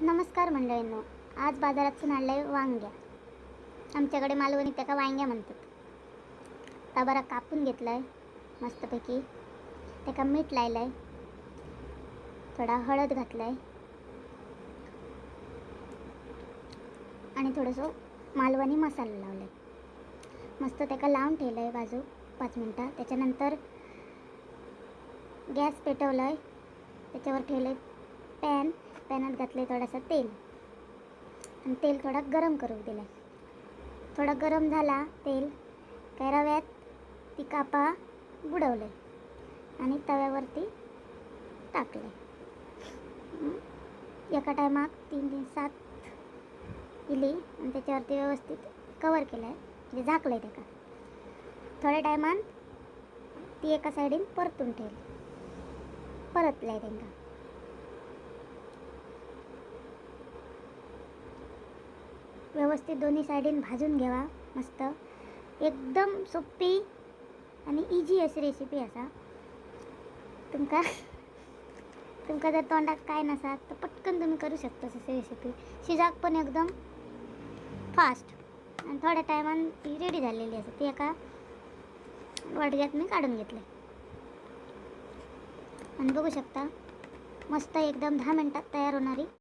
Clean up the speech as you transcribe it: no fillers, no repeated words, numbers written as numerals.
नमस्कार मंडळींनो. आज बाजारातून आणलंय वांग्या. आमच्याकडे मालवणी त्याका वांग्या म्हणतात. ताबारा कापून घेतलाय मस्तपैकी. त्याका मीठ लायलंय, थोडा हळद घातलाय आणि थोडंसं मालवणी मसाला लावलाय. मस्त त्याका लावून ठेवलंय बाजू 5 मिनटं. त्याच्यानंतर गॅस पेटवलाय, त्याच्यावर ठेवलंय पॅनात घातले थोडासा तेल आणि तेल थोडा गरम करू दिलाय. थोडा गरम झाला तेल, काय रव्यात ती कापा बुडवले आणि तव्यावरती टाकले. एका टायमाक 3 7 इली आणि त्याच्यावरती व्यवस्थित कवर केलं आहे, म्हणजे झाकलं आहे. त्याका थोड्या टायमान ती एका साईडीन परतून ठेवली, परतलं आहे. त्यांना व्यवस्थित दोन्ही साईडीन भाजून घ्यावा. मस्त एकदम सोपी आणि इजी अशी रेसिपी असा. तुमका जर तोंडात काय नसा तर पटकन तुम्ही करू शकता अशी रेसिपी. शिजाक पण एकदम फास्ट आणि थोड्या टायमान ती रेडी झालेली असते. ती एका वाटग्यात मी काढून घेतले आणि बघू शकता मस्त एकदम 10 मिनिटात तयार होणारी